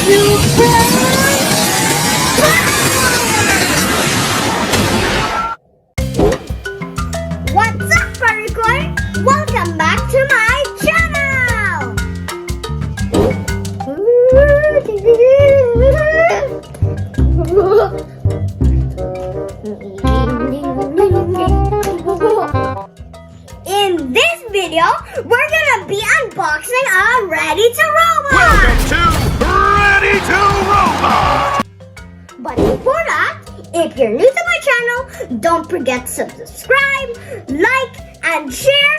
What's up, PARECOi? Welcome back to my channel! In this video, we're gonna be unboxing our Ready2Robot! Welcome to Ready2Robot! But before that, if you're new to my channel, don't forget to subscribe, like, and share,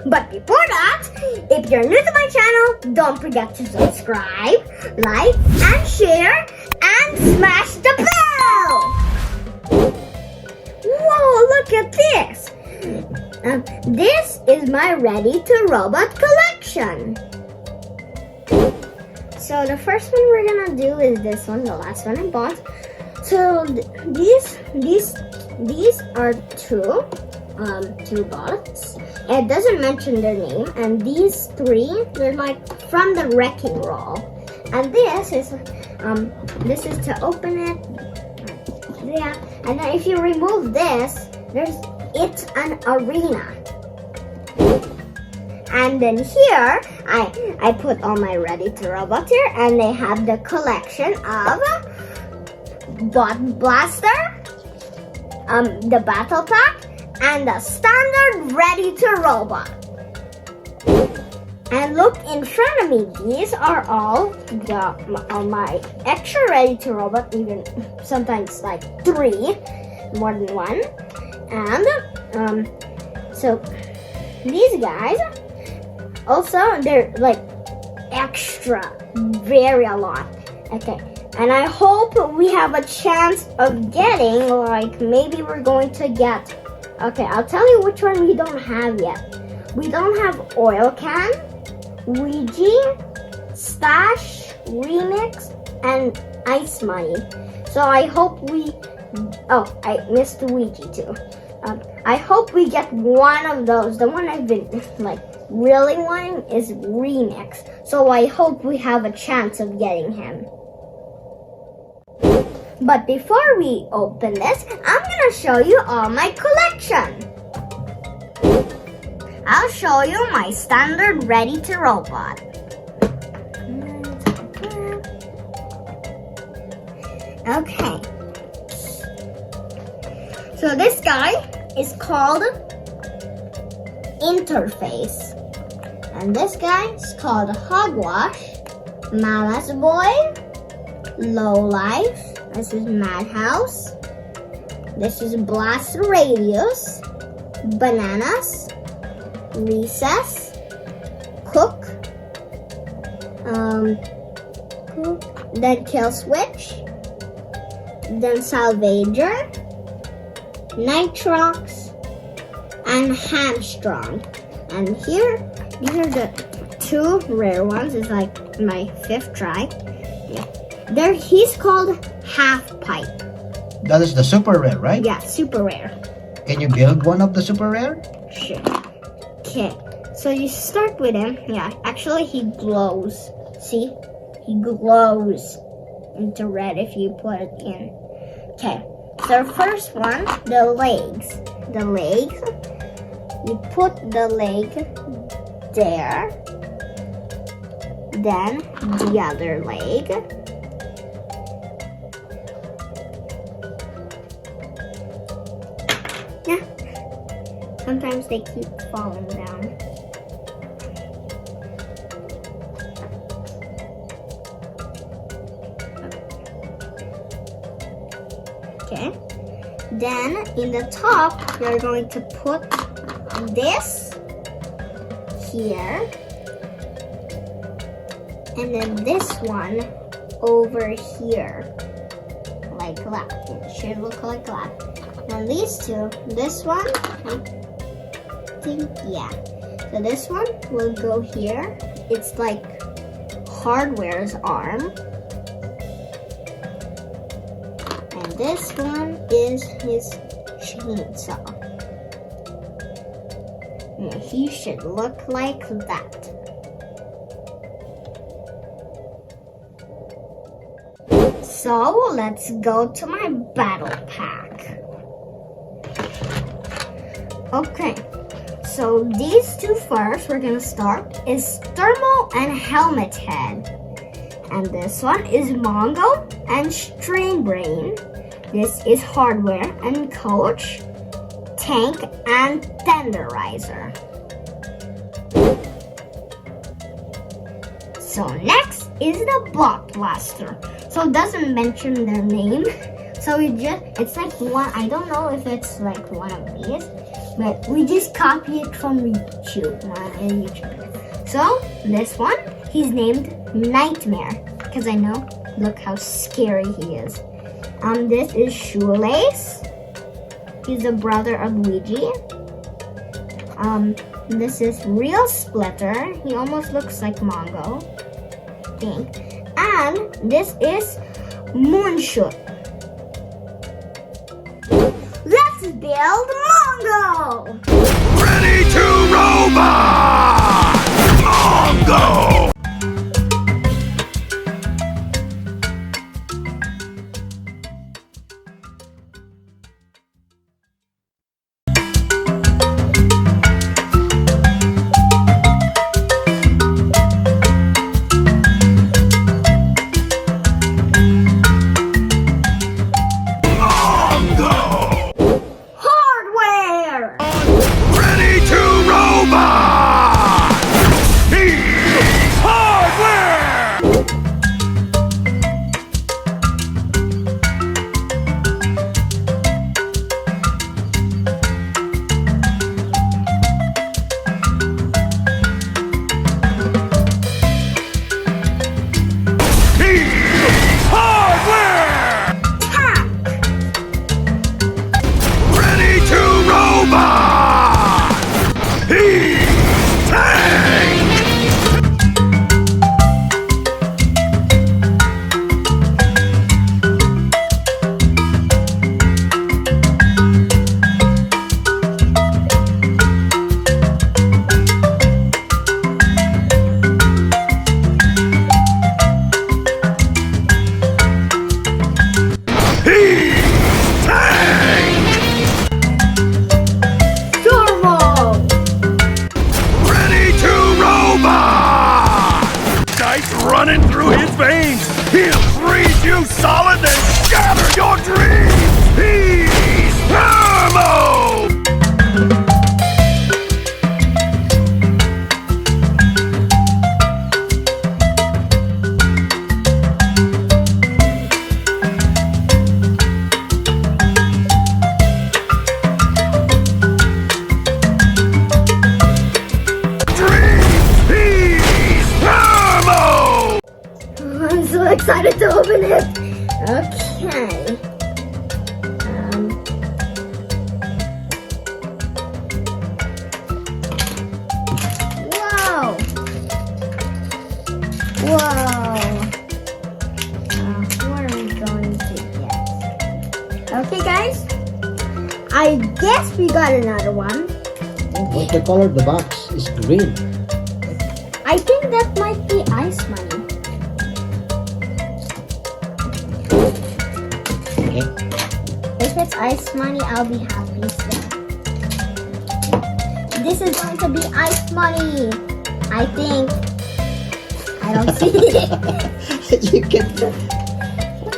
But before that, if you're new to my channel, don't forget to subscribe, like, and share, and smash the bell! Whoa, look at this! This is my Ready2Robot collection. So the first one we're gonna do is this one, the last one I bought. So these are two bots. It doesn't mention their name, and these three, they're like from the wrecking ball. And this is to open it. Yeah, and then if you remove this, it's an arena. And then here, I put all my Ready2Robots here, and they have the collection of Bot Blaster, the Battle Pack, and the standard Ready2Robot. And look in front of me, these are all my extra Ready2Robot, even sometimes like 3, more than 1. And so these guys, also, they're like extra, very a lot. Okay, and I hope we have a chance of getting, like, maybe we're going to get, okay, I'll tell you which one we don't have yet. We don't have Oil Can, Ouija, Stash, Remix, and Ice Money. So I hope I missed Ouija too. I hope we get one of those. The one I've been like really wanting is Remix. So I hope we have a chance of getting him. But before we open this, I'm gonna show you all my collection. I'll show you my standard Ready2Robot. Okay. So this guy is called Interface. And this guy is called Hogwash, Mama's Boy, Lowlife. This is Madhouse. This is Blast Radius, Bananas, Recess, Cook, then Kill Switch, then Salvager, Nitrox, and Hamstrong. And here, these are the 2 rare ones. It's like my 5th try. Yeah. He's called Half Pipe. That is the super rare, right? Yeah, super rare. Can you build one of the super rare? Sure. Okay, so you start with him. Yeah, actually he glows. See? He glows into red if you put it in. Okay, so first one, the legs. The legs, you put the leg there. Then the other leg. Yeah. Sometimes they keep falling down. Okay. Then in the top, you're going to put this here. And then this one over here. Like that. It should look like that. And these two, this one, I think, yeah. So this one will go here. It's like Hardware's arm. And this one is his chainsaw. He should look like that. So let's go to my battle pack. Okay, so these two first we're gonna start is Thermal and Helmet Head. And this one is Mongo and Strain Brain. This is Hardware and Coach, Tank and Tenderizer. So next is the Bot Blaster. So it doesn't mention their name. So it's like one, I don't know if it's like one of these, but we just copy it from YouTube. So this one, he's named Nightmare, because I know, look how scary he is. This is Shoelace. He's the brother of Luigi. This is Real Splitter. He almost looks like Mongo, I think. And this is Moonshoot. Let's build Mongo! Ready2Robot! Mongo! Hardware! Ready2Robot! He's hardware! He's hardware! Tank! Ready2Robot! He's tank! He's tank! Turbo! Ready2Robot! Ice running through his veins. He'll freeze you solid and scatter your dreams. He's Turbo! Dreams. He's Turbo! I'm so excited to open it. Okay. Whoa. Whoa. What are we going to get? Okay, guys. I guess we got another one. What's the color of the box? It's green. I think that might be ice money. Okay. If it's ice money, I'll be happy. So. This is going to be ice money. I think. I don't see it. You can.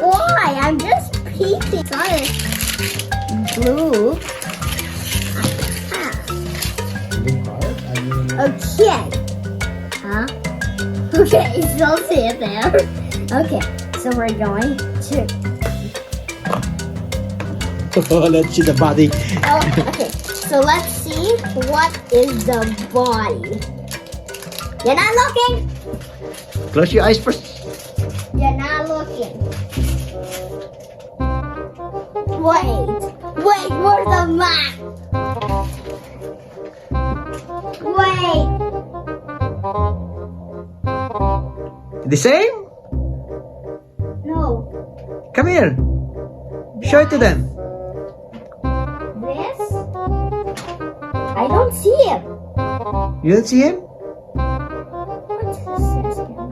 Why? I'm just peeking. Sorry. Blue. Blue card? I mean, Okay. Huh? Okay, still see it there. Okay, so we're going to. let's see the body. Oh, okay. So let's see what is the body. You're not looking. Close your eyes first. You're not looking. Wait, where's the map? Wait. The same? No. Come here. Show it to them. This? I don't see it. You don't see him? What's this again?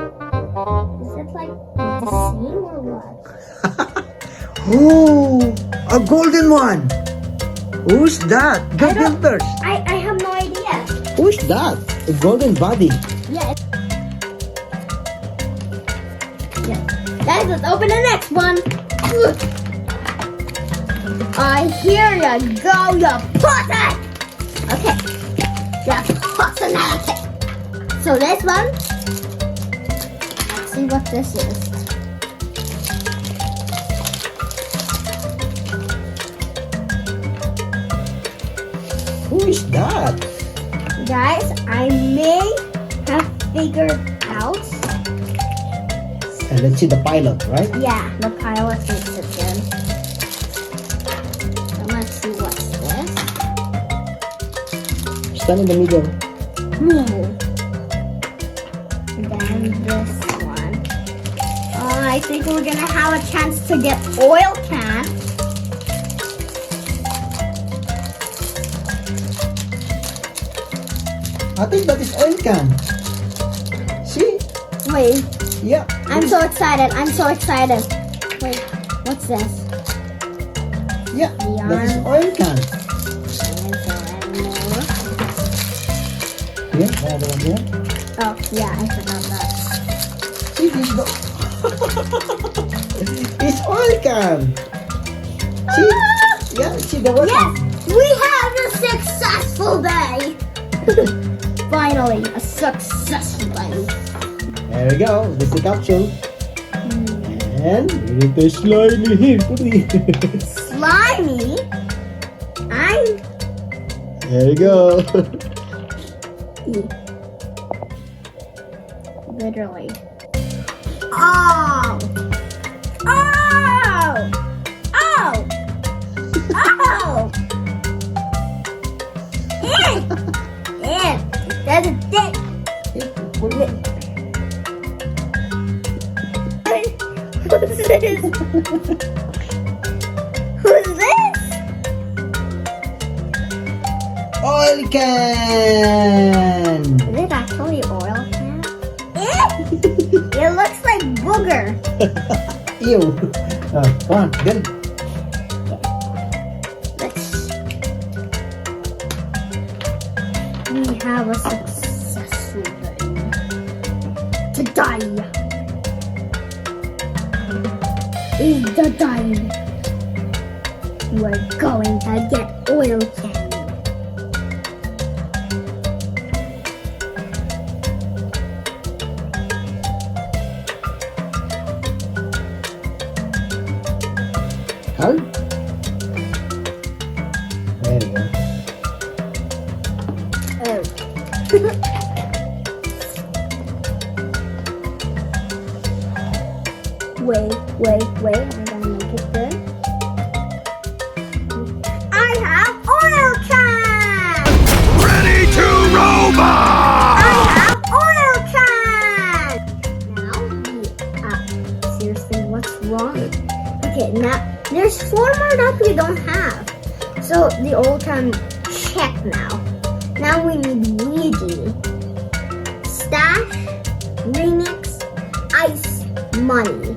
Is it like the same or what? Oh, a golden one. Who's that? Golden first. I have no idea. Who's that? A golden body. Yeah. Yeah. Guys, let's open the next one. Here you go, you pussy! Okay. Yeah, personality. So this one, let's see what this is. Who is that? Guys, I may have figured out. And let's see the pilot, right? Yeah, the pilot makes it good. So let's see what's this. Stand in the middle. And then this one. I think we're gonna have a chance to get oil can. I think that is oil can. See? Wait, Yeah. I'm so excited. I'm so excited. Wait, what's this? Yeah, that is Yarn. oil can. Is there any more? Yeah, another one here. Oh, yeah, I forgot that. See, this is the... It's oil can. See? Yeah, see the one. Yes, we have a successful day. Finally, a successful day. There we go. That's the capsule. And we need to slimy him. Slimy. There you go. Literally. Oh! Oh! Oh! Oh! That's a dick. Who's this? Who's this? Oil can. Is it actually oil can? It looks like booger. Ew. Come on, good. We have a successful day. Today is the day we're going to get oil can. Hug. There you go. Oh. Wait. I'm gonna make it good. I have oil can! Ready2Robot! I have oil can! Now, seriously, what's wrong? Okay, now, there's 4 more that we don't have. So, the oil can check now. Now we need Ouija, Stash, Remix, Ice, Money.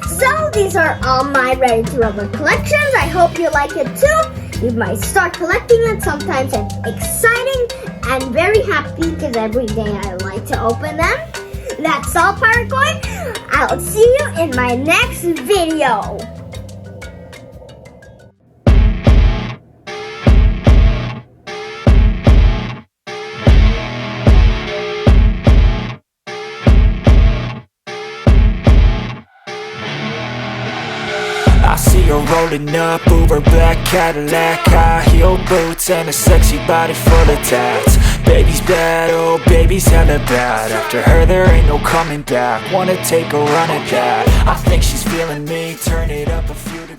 So these are all my Ready2Robot collections. I hope you like it too. You might start collecting it. Sometimes it's exciting and very happy because every day I like to open them. That's all, PARECOi. I'll see you in my next video. I see her rolling up, Uber black Cadillac, high heel boots and a sexy body full of tats. Baby's bad, oh baby's hella bad. After her there ain't no coming back. Wanna take a run at that. I think she's feeling me, turn it up a few degrees.